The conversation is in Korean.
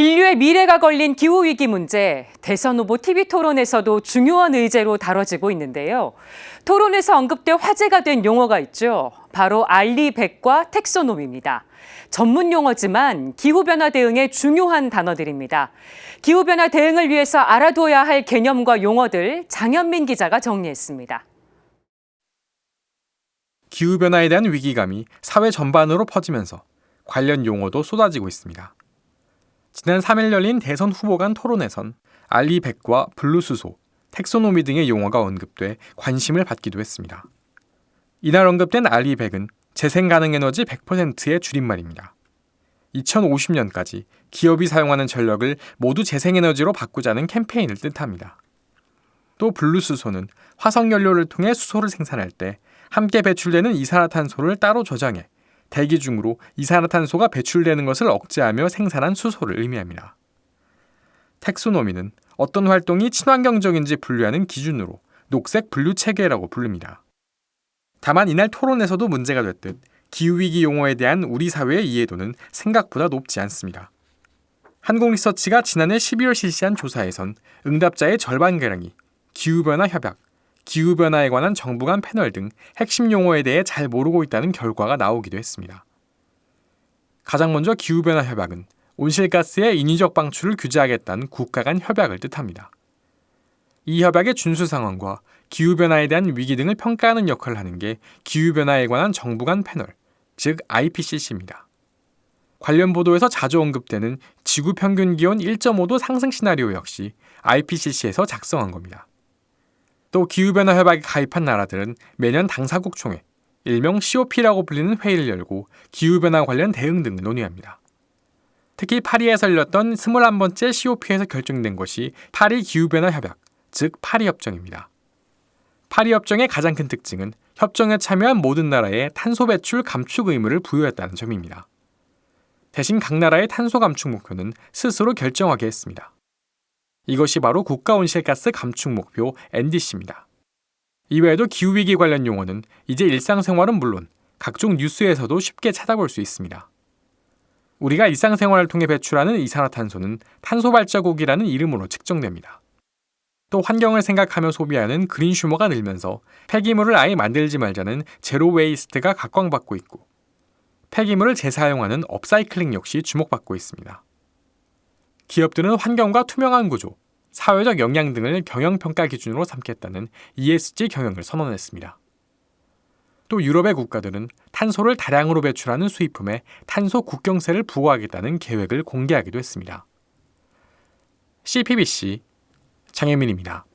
인류의 미래가 걸린 기후위기 문제, 대선 후보 TV 토론에서도 중요한 의제로 다뤄지고 있는데요. 토론에서 언급돼 화제가 된 용어가 있죠. 바로 알리백과 텍소놈입니다. 전문 용어지만 기후변화 대응에 중요한 단어들입니다. 기후변화 대응을 위해서 알아둬야 할 개념과 용어들 장현민 기자가 정리했습니다. 기후변화에 대한 위기감이 사회 전반으로 퍼지면서 관련 용어도 쏟아지고 있습니다. 지난 3일 열린 대선 후보 간 토론에선 알리백과 블루수소, 텍소노미 등의 용어가 언급돼 관심을 받기도 했습니다. 이날 언급된 알리백은 재생가능에너지 100%의 줄임말입니다. 2050년까지 기업이 사용하는 전력을 모두 재생에너지로 바꾸자는 캠페인을 뜻합니다. 또 블루수소는 화석연료를 통해 수소를 생산할 때 함께 배출되는 이산화탄소를 따로 저장해 대기 중으로 이산화탄소가 배출되는 것을 억제하며 생산한 수소를 의미합니다. 텍소노미는 어떤 활동이 친환경적인지 분류하는 기준으로 녹색 분류 체계라고 부릅니다. 다만 이날 토론에서도 문제가 됐듯 기후위기 용어에 대한 우리 사회의 이해도는 생각보다 높지 않습니다. 한국리서치가 지난해 12월 실시한 조사에선 응답자의 절반가량이 기후변화 협약, 기후변화에 관한 정부 간 패널 등 핵심 용어에 대해 잘 모르고 있다는 결과가 나오기도 했습니다. 가장 먼저 기후변화 협약은 온실가스의 인위적 방출을 규제하겠다는 국가 간 협약을 뜻합니다. 이 협약의 준수 상황과 기후변화에 대한 위기 등을 평가하는 역할을 하는 게 기후변화에 관한 정부 간 패널, 즉 IPCC입니다. 관련 보도에서 자주 언급되는 지구 평균 기온 1.5도 상승 시나리오 역시 IPCC에서 작성한 겁니다. 또 기후변화 협약에 가입한 나라들은 매년 당사국 총회, 일명 COP라고 불리는 회의를 열고 기후변화 관련 대응 등을 논의합니다. 특히 파리에서 열렸던 21번째 COP에서 결정된 것이 파리 기후변화 협약, 즉 파리협정입니다. 파리협정의 가장 큰 특징은 협정에 참여한 모든 나라에 탄소 배출 감축 의무를 부여했다는 점입니다. 대신 각 나라의 탄소 감축 목표는 스스로 결정하게 했습니다. 이것이 바로 국가 온실가스 감축 목표 NDC입니다. 이외에도 기후위기 관련 용어는 이제 일상생활은 물론 각종 뉴스에서도 쉽게 찾아볼 수 있습니다. 우리가 일상생활을 통해 배출하는 이산화탄소는 탄소 발자국이라는 이름으로 측정됩니다. 또 환경을 생각하며 소비하는 그린 슈머가 늘면서 폐기물을 아예 만들지 말자는 제로 웨이스트가 각광받고 있고 폐기물을 재사용하는 업사이클링 역시 주목받고 있습니다. 기업들은 환경과 투명한 구조, 사회적 영향 등을 경영평가 기준으로 삼겠다는 ESG 경영을 선언했습니다. 또 유럽의 국가들은 탄소를 다량으로 배출하는 수입품에 탄소 국경세를 부과하겠다는 계획을 공개하기도 했습니다. CPBC 장혜민입니다.